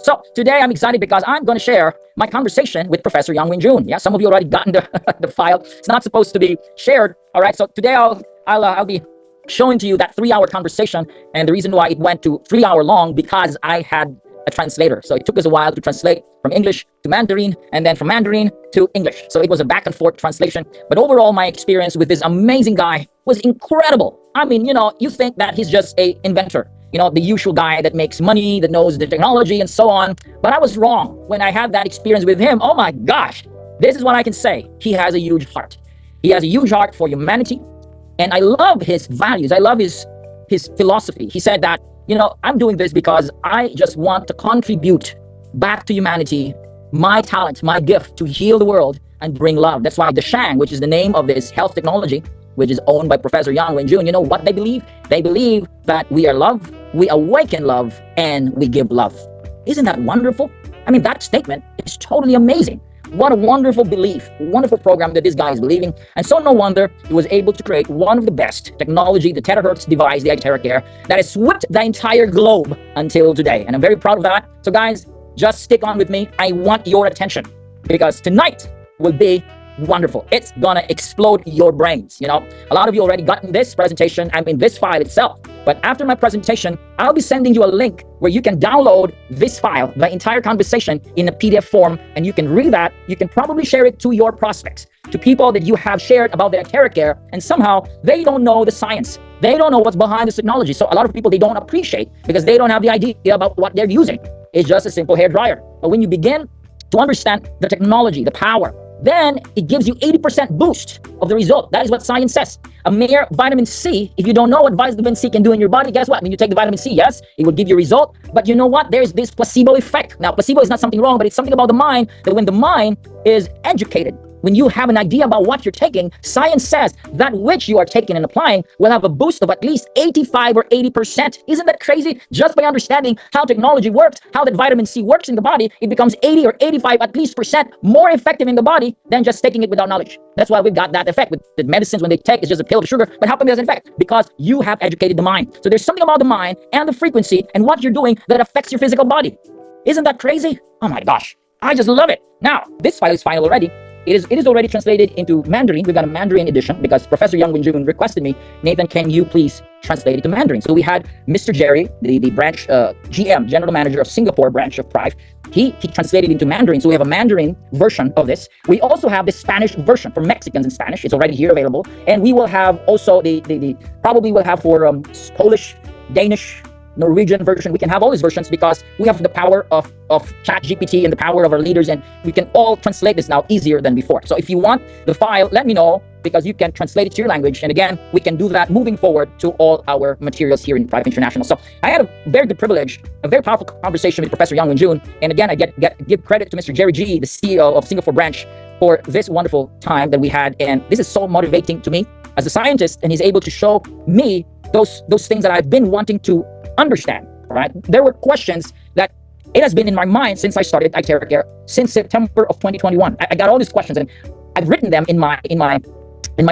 So today I'm excited because I'm going to share my conversation with Professor Yang Win Jun. Yeah, some of you already gotten the file. It's not supposed to be shared. All right. So today I'll be showing to you that 3-hour conversation, and the reason why it went to 3 hour long because I had a translator. So it took us a while to translate from English to Mandarin and then from Mandarin to English. So it was a back and forth translation. But overall, my experience with this amazing guy was incredible. I mean, you think that he's just a inventor, the usual guy that makes money, that knows the technology and so on. But I was wrong when I had that experience with him. Oh my gosh, this is what I can say. He has a huge heart. He has a huge heart for humanity. And I love his values. I love his philosophy. He said that, I'm doing this because I just want to contribute back to humanity my talent, my gift to heal the world and bring love. That's why the Shang, which is the name of this health technology, which is owned by Professor Yang Win Jun, you know what they believe? They believe that we are love, we awaken love, and we give love. Isn't that wonderful? I mean, that statement is totally amazing. What a wonderful belief, wonderful program that this guy is believing. And so no wonder he was able to create one of the best technology, the terahertz device, the iTeraCare, that has swept the entire globe until today. And I'm very proud of that. So guys, just stick on with me. I want your attention because tonight will be wonderful. It's gonna explode your brains. A lot of you already gotten this presentation, this file itself. But after my presentation, I'll be sending you a link where you can download this file, the entire conversation, in a PDF form, and you can read that. You can probably share it to your prospects, to people that you have shared about the iTeraCare, and somehow they don't know the science. They don't know what's behind this technology. So a lot of people, they don't appreciate because they don't have the idea about what they're using. It's just a simple hair dryer. But when you begin to understand the technology, the power, then it gives you 80% boost of the result. That is what science says. A mere vitamin C, if you don't know what vitamin C can do in your body, guess what? When you take the vitamin C, yes, it will give you a result. But you know what? There's this placebo effect. Now, placebo is not something wrong, but it's something about the mind that when the mind is educated, when you have an idea about what you're taking, science says that which you are taking and applying will have a boost of at least 85 or 80%. Isn't that crazy? Just by understanding how technology works, how that vitamin C works in the body, it becomes 80 or 85 at least percent more effective in the body than just taking it without knowledge. That's why we've got that effect with the medicines when they take, it's just a pill of sugar. But how come it has an effect? Because you have educated the mind. So there's something about the mind and the frequency and what you're doing that affects your physical body. Isn't that crazy? Oh my gosh, I just love it. Now, this file is final already. It is already translated into Mandarin. We've got a Mandarin edition because Professor Yang Win Jun requested me, Nathan, can you please translate it to Mandarin? So we had Mr. Jerry, the branch GM, General Manager of Singapore branch of Prive. He translated into Mandarin. So we have a Mandarin version of this. We also have the Spanish version for Mexicans in Spanish. It's already here available. And we will have also the probably will have for Polish, Danish, Norwegian version. We can have all these versions because we have the power of ChatGPT and the power of our leaders, and we can all translate this now easier than before. So if you want the file, let me know because you can translate it to your language. And again, we can do that moving forward to all our materials here in Prive International. So I had a very good privilege, a very powerful conversation with Professor Yang Win Jun. And again, I give credit to Mr. Jerry G, the CEO of Singapore branch, for this wonderful time that we had. And this is so motivating to me as a scientist, and he's able to show me those things that I've been wanting to understand. All right, there were questions that it has been in my mind since I started iTeraCare since September of 2021. I got all these questions and I've written them in my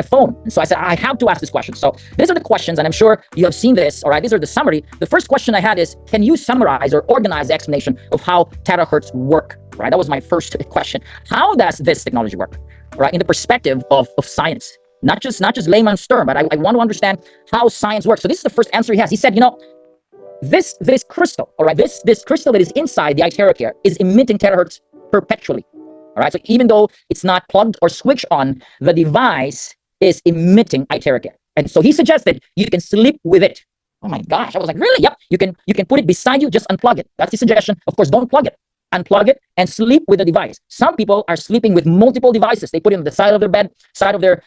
phone. And so I said, I have to ask this question. So these are the questions, and I'm sure you have seen this. All right, these are the summary. The first question I had is, can you summarize or organize the explanation of how terahertz work? Right, that was my first question. How does this technology work? Right, in the perspective of science. Not just layman's term, but I want to understand how science works. So this is the first answer he has. He said, this crystal, all right, this crystal that is inside the iTeraCare is emitting terahertz perpetually. All right, so even though it's not plugged or switched on, the device is emitting iTeraCare. And so he suggested you can sleep with it. Oh my gosh, I was like, really? Yep, you can put it beside you, just unplug it. That's the suggestion. Of course, don't plug it. Unplug it and sleep with the device. Some people are sleeping with multiple devices. They put it on the side of their bed, side of their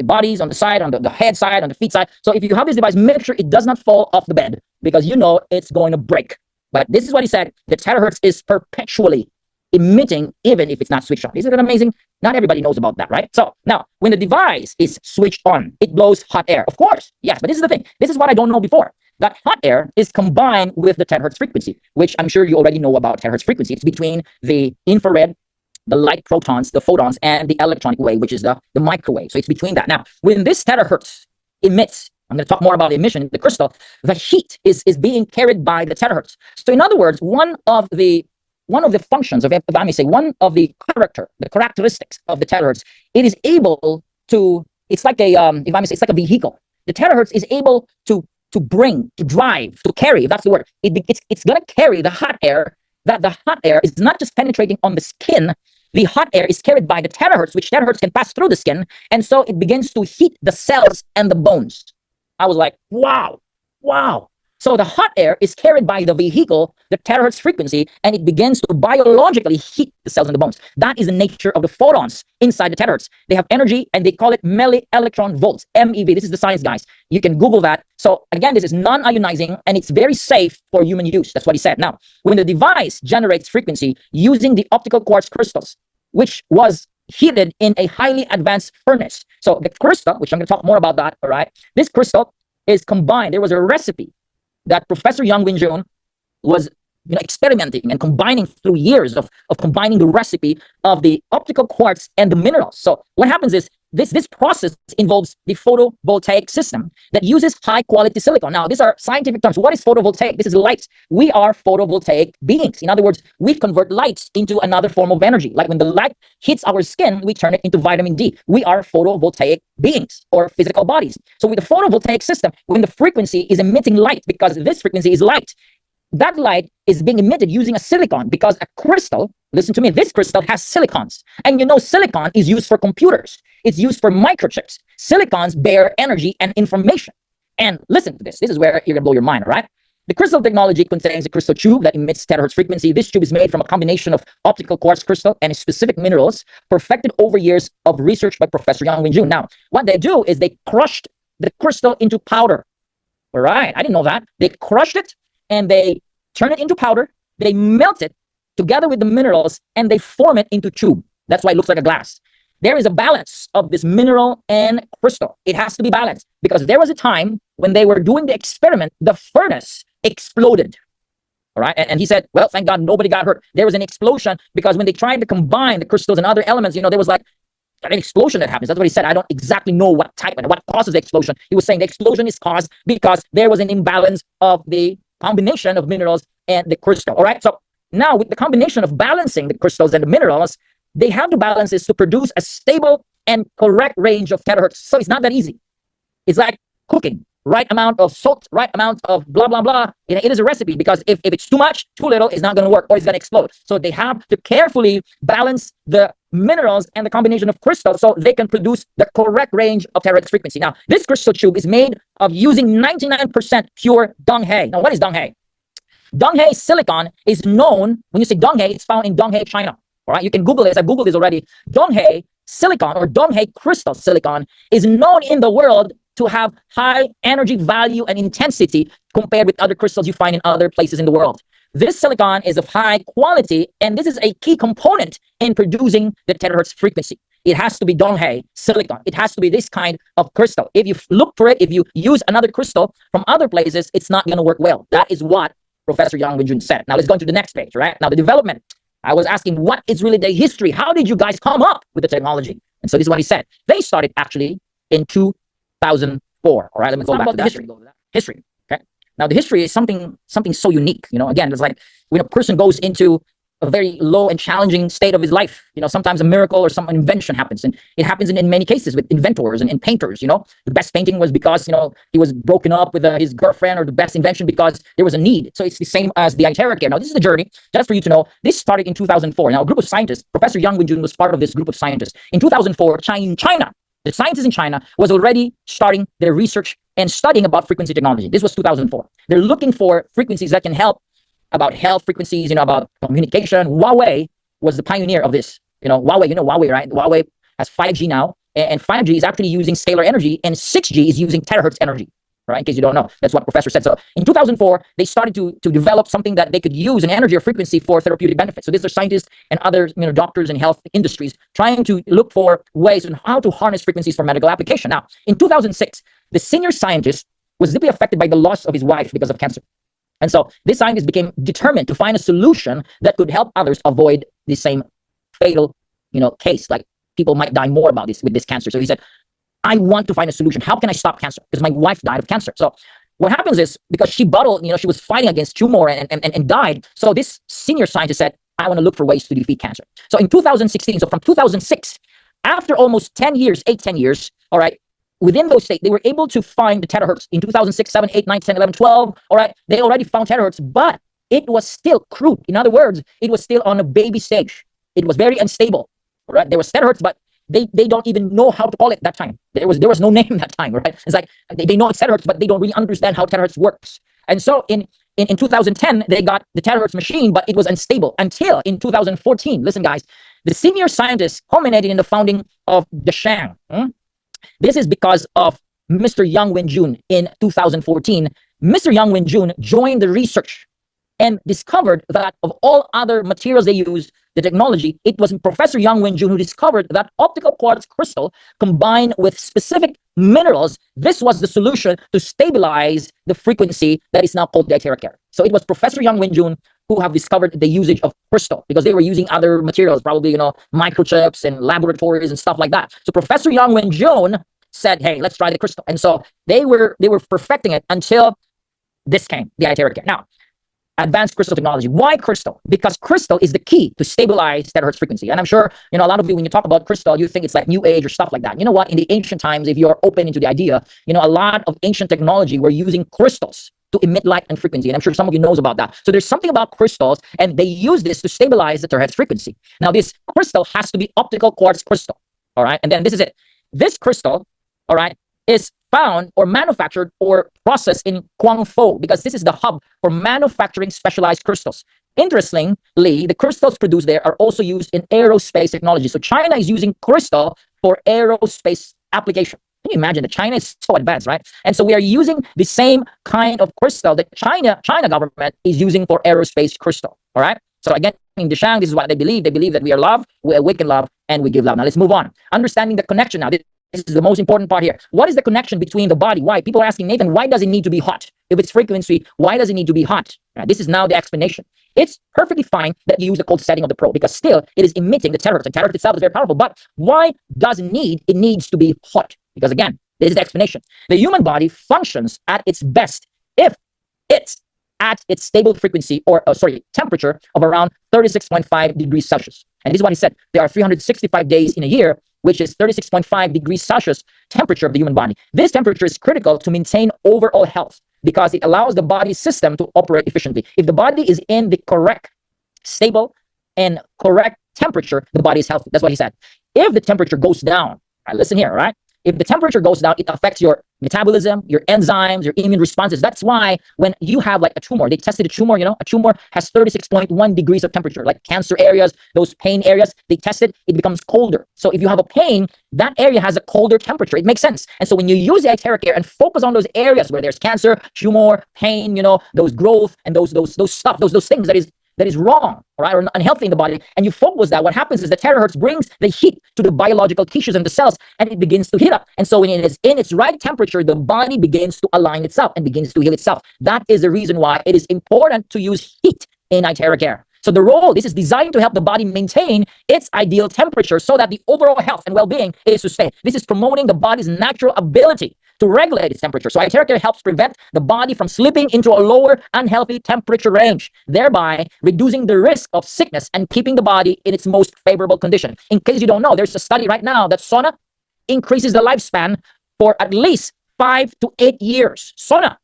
bodies, on the side, on the head side, on the feet side. So if you have this device, make sure it does not fall off the bed because it's going to break. But this is what he said. The terahertz is perpetually emitting even if it's not switched on. Isn't that amazing? Not everybody knows about that, right? So now when the device is switched on, it blows hot air. Of course, yes, but this is the thing. This is what I don't know before. That hot air is combined with the terahertz frequency, which I'm sure you already know about terahertz frequency. It's between the infrared, the light protons, the photons, and the electronic wave, which is the microwave. So it's between that. Now, when this terahertz emits, I'm going to talk more about the emission in the crystal. The heat is being carried by the terahertz. So in other words, one of the functions of, if I may say, one of the characteristics of the terahertz, it is able to, it's like a, if I may say, it's like a vehicle. The terahertz is able to bring, to drive, to carry, if that's the word. It's going to carry the hot air, that the hot air is not just penetrating on the skin. The hot air is carried by the terahertz, which terahertz can pass through the skin, and so it begins to heat the cells and the bones. I was like, wow, wow. So the hot air is carried by the vehicle, the terahertz frequency, and it begins to biologically heat the cells and the bones. That is the nature of the photons inside the terahertz. They have energy, and they call it milli-electron volts, MeV. This is the science, guys. You can Google that. So again, this is non-ionizing, and it's very safe for human use. That's what he said. Now, when the device generates frequency using the optical quartz crystals, which was heated in a highly advanced furnace. So the crystal, which I'm going to talk more about that, all right? This crystal is combined. There was a recipe that Professor Yang Wenjun was experimenting and combining through years of combining the recipe of the optical quartz and the minerals. So what happens is this process involves the photovoltaic system that uses high quality silicon. Now, these are scientific terms. What is photovoltaic? This is light. We are photovoltaic beings. In other words, we convert light into another form of energy. Like when the light hits our skin, we turn it into vitamin D. We are photovoltaic beings or physical bodies. So with the photovoltaic system, when the frequency is emitting light, because this frequency is light, that light is being emitted using a silicon, because a crystal, listen to me, this crystal has silicons. And silicon is used for computers. It's used for microchips. Silicons bear energy and information. And listen to this. This is where you're going to blow your mind, all right? The crystal technology contains a crystal tube that emits terahertz frequency. This tube is made from a combination of optical quartz crystal and specific minerals perfected over years of research by Professor Yang Wenjun. Now, what they do is they crushed the crystal into powder. All right? I didn't know that. They crushed it, and they turn it into powder, they melt it together with the minerals, and they form it into tube. That's why it looks like a glass. There is a balance of this mineral and crystal. It has to be balanced, because there was a time when they were doing the experiment, the furnace exploded. All right. And he said, well, thank God nobody got hurt. There was an explosion because when they tried to combine the crystals and other elements, there was like an explosion that happens. That's what he said. I don't exactly know what type and what causes the explosion. He was saying the explosion is caused because there was an imbalance of the combination of minerals and the crystal. All right. So now with the combination of balancing the crystals and the minerals, they have to balance this to produce a stable and correct range of terahertz. So it's not that easy. It's like cooking. Right amount of salt, right amount of blah, blah, blah. It is a recipe, because if it's too much, too little, it's not going to work, or it's going to explode. So they have to carefully balance the minerals and the combination of crystals so they can produce the correct range of terahertz frequency. Now, this crystal tube is made of using 99% pure Donghae. Now, what is Donghae? Donghae silicon is known, when you say Donghae, it's found in Donghae, China. All right, you can Google this. I've Googled this already. Donghae silicon, or Donghae crystal silicon, is known in the world to have high energy value and intensity compared with other crystals you find in other places in the world. This silicon is of high quality, and this is a key component in producing the terahertz frequency. It has to be Donghae silicon. It has to be this kind of crystal. If you look for it, if you use another crystal from other places, it's not going to work well. That is what Professor Yang Wenjun said. Now let's go to the next page, right? Now the development. I was asking, what is really the history? How did you guys come up with the technology? And so this is what he said. They started actually in 2004. All right, let me go back to the history. History. Okay. Now the history is something so unique. Again, it's like when a person goes into a very low and challenging state of his life, sometimes a miracle or some invention happens, and it happens in many cases with inventors and painters. The best painting was because he was broken up with his girlfriend, or the best invention because there was a need. So it's the same as the Itera care. Now this is the journey, just for you to know. This started in 2004. Now a group of scientists, Professor Yang Wenjun was part of this group of scientists in 2004. China. The scientists in China was already starting their research and studying about frequency technology. This was 2004. They're looking for frequencies that can help about health frequencies, about communication. Huawei was the pioneer of this. Huawei, right? Huawei has 5G now, and 5G is actually using scalar energy, and 6G is using terahertz energy, right? In case you don't know, that's what Professor said. So in 2004, they started to develop something that they could use an energy or frequency for therapeutic benefits. So these are scientists and other doctors in health industries trying to look for ways on how to harness frequencies for medical application. Now, in 2006, the senior scientist was deeply affected by the loss of his wife because of cancer. And so this scientist became determined to find a solution that could help others avoid the same fatal, case. Like people might die more with this cancer. So he said, I want to find a solution. How can I stop cancer? Because my wife died of cancer. So what happens is, because she battled, she was fighting against tumor and died. So this senior scientist said, I want to look for ways to defeat cancer. So in 2016, so from 2006, after almost 10 years, 10 years, all right, within those states, they were able to find the terahertz in 2006, 7, 8, 9, 10, 11, 12. All right, they already found terahertz, but it was still crude. In other words, it was still on a baby stage. It was very unstable. All right, there was terahertz, but they don't even know how to call it that time. There was no name that time, right? It's like they know it's terahertz, but they don't really understand how terahertz works. And so in 2010, they got the terahertz machine, but it was unstable until in 2014. Listen, guys, the senior scientists culminated in the founding of DeShang. This is because of Mr. Yang Wen-jun in 2014. Mr. Yang Wen-jun joined the research and discovered that of all other materials they use, the technology, it was Professor Yang Wen-jun who discovered that optical quartz crystal combined with specific minerals, this was the solution to stabilize the frequency that is now called the etheric air. So it was Professor Yang Wen-jun who have discovered the usage of crystal, because they were using other materials, probably, microchips and laboratories and stuff like that. So Professor Yang Wen-jun said, hey, let's try the crystal. And so they were perfecting it until this came, the etheric air. Now, advanced crystal technology. Why crystal? Because crystal is the key to stabilize terahertz frequency. And I'm sure, a lot of you, when you talk about crystal, you think it's like new age or stuff like that. You know what? In the ancient times, if you're open into the idea, a lot of ancient technology were using crystals to emit light and frequency. And I'm sure some of you knows about that. So there's something about crystals, and they use this to stabilize the terahertz frequency. Now, this crystal has to be optical quartz crystal. All right. And then this is it. This crystal, all right, is found or manufactured or processed in Guangzhou, because this is the hub for manufacturing specialized crystals. Interestingly, the crystals produced there are also used in aerospace technology. So China is using crystal for aerospace application. Can you imagine that China is so advanced, right? And so we are using the same kind of crystal that China government is using for aerospace crystal. All right. So again, in DeShang, this is what they believe. They believe that we are love, we awaken love, and we give love. Now let's move on. Understanding the connection now. This is the most important part here. What is the connection between the body? Why? People are asking, Nathan, why does it need to be hot? If it's frequency, why does it need to be hot? Right, this is now the explanation. It's perfectly fine that you use the cold setting of the probe, because still it is emitting the terahertz, and terahertz itself is very powerful. But why does it need? It needs to be hot, because again, this is the explanation. The human body functions at its best if it's at its stable frequency, or temperature of around 36.5 degrees Celsius. And this is what he said. There are 365 days in a year, which is 36.5 degrees Celsius temperature of the human body. This temperature is critical to maintain overall health, because it allows the body system to operate efficiently. If the body is in the correct, stable, and correct temperature, the body is healthy. That's what he said. If the temperature goes down, right, listen here, right? If the temperature goes down, it affects your metabolism, your enzymes, your immune responses. That's why when you have like a tumor, they tested a tumor, a tumor has 36.1 degrees of temperature, like cancer areas, those pain areas, they tested, it becomes colder. So if you have a pain, that area has a colder temperature. It makes sense. And so when you use the etheric air and focus on those areas where there's cancer, tumor, pain, those growth and those things that is wrong, right, or unhealthy in the body, and you focus that, what happens is the terahertz brings the heat to the biological tissues and the cells, and it begins to heat up. And so when it is in its right temperature, the body begins to align itself and begins to heal itself. That is the reason why it is important to use heat in etheric air. So this is designed to help the body maintain its ideal temperature so that the overall health and well-being is sustained. This is promoting the body's natural ability to regulate its temperature. So etheric air helps prevent the body from slipping into a lower unhealthy temperature range, thereby reducing the risk of sickness and keeping the body in its most favorable condition. In case you don't know, there's a study right now that sauna increases the lifespan for at least 5 to 8 years. Sauna.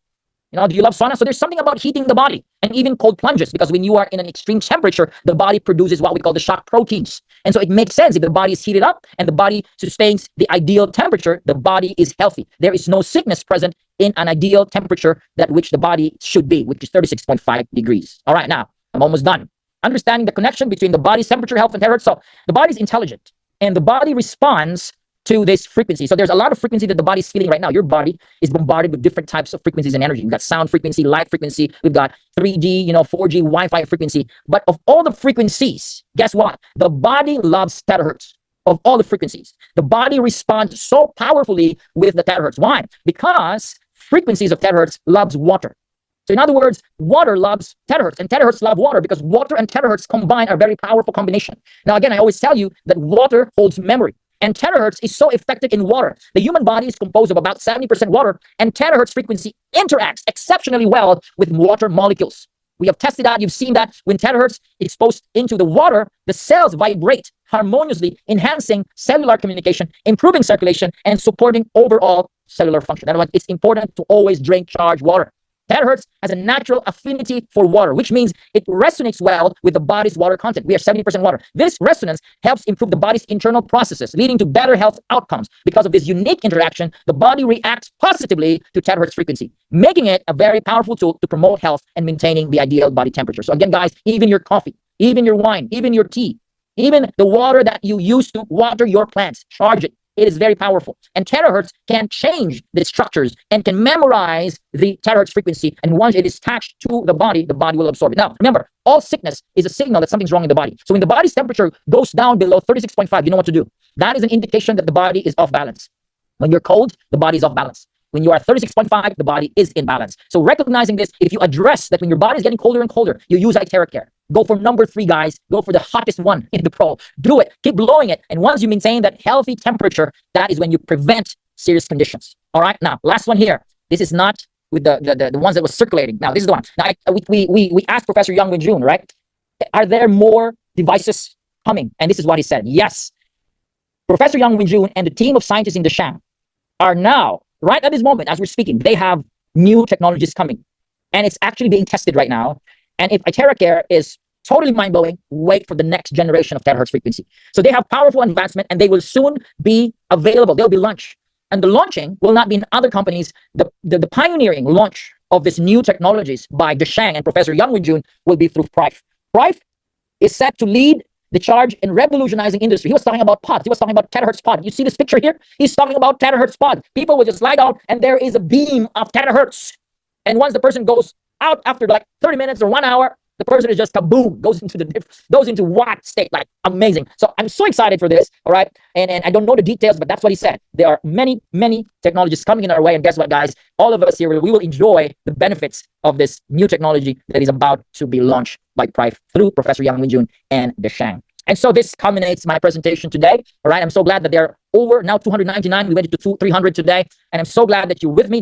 Do you love sauna? So there's something about heating the body, and even cold plunges, because when you are in an extreme temperature, the body produces what we call the shock proteins. And so it makes sense if the body is heated up and the body sustains the ideal temperature, the body is healthy. There is no sickness present in an ideal temperature that which the body should be, which is 36.5 degrees. All right, now I'm almost done. Understanding the connection between the body's temperature, health, and terahertz. So the body is intelligent, and the body responds to this frequency. So there's a lot of frequency that the body is feeling right now. Your body is bombarded with different types of frequencies and energy. We've got sound frequency, light frequency. We've got 3G, 4G, Wi-Fi frequency. But of all the frequencies, guess what? The body loves terahertz. Of all the frequencies, the body responds so powerfully with the terahertz. Why? Because frequencies of terahertz loves water. So in other words, water loves terahertz, and terahertz love water, because water and terahertz combined are a very powerful combination. Now, again, I always tell you that water holds memory. And terahertz is so effective in water. The human body is composed of about 70% water, and terahertz frequency interacts exceptionally well with water molecules. We have tested out, you've seen that when terahertz is exposed into the water, the cells vibrate harmoniously, enhancing cellular communication, improving circulation, and supporting overall cellular function. That's why it's important to always drink charged water. Terahertz has a natural affinity for water, which means it resonates well with the body's water content. We are 70% water. This resonance helps improve the body's internal processes, leading to better health outcomes. Because of this unique interaction, the body reacts positively to terahertz frequency, making it a very powerful tool to promote health and maintaining the ideal body temperature. So again, guys, even your coffee, even your wine, even your tea, even the water that you use to water your plants, charge it. It is very powerful. And terahertz can change the structures and can memorize the terahertz frequency. And once it is attached to the body will absorb it. Now, remember, all sickness is a signal that something's wrong in the body. So when the body's temperature goes down below 36.5, you know what to do. That is an indication that the body is off balance. When you're cold, the body is off balance. When you are 36.5, the body is in balance. So recognizing this, if you address that when your body is getting colder and colder, you use iTeracare. Go for number 3, guys. Go for the hottest one in the pro. Do it. Keep blowing it. And once you maintain that healthy temperature, that is when you prevent serious conditions. All right. Now, last one here. This is not with the ones that was circulating. Now, this is the one. Now, we asked Professor Yang Wen-jun, right? Are there more devices coming? And this is what he said. Yes. Professor Yang Wen-jun and the team of scientists in Dasheng are now, right at this moment, as we're speaking, they have new technologies coming. And it's actually being tested right now. And if iTeracare is totally mind-blowing, wait for the next generation of terahertz frequency. So they have powerful advancement, and they will soon be available. They'll be launched. And the launching will not be in other companies. The pioneering launch of these new technologies by Dasheng and Professor Yang Wen-jun will be through Prife. Prife is set to lead the charge in revolutionizing industry. He was talking about pods. He was talking about terahertz pod. You see this picture here? He's talking about terahertz pod. People will just lie down, and there is a beam of terahertz. And once the person goes out after like 30 minutes or 1 hour, the person is just kaboom, goes into watt state, like amazing. So I'm so excited for this, all right? And I don't know the details, but that's what he said. There are many, many technologies coming in our way. And guess what, guys? All of us here, we will enjoy the benefits of this new technology that is about to be launched by Prife through Professor Yang Wen-jun and Dasheng. And so this culminates my presentation today, all right? I'm so glad that they're over now 299. We went to 300 today. And I'm so glad that you're with me.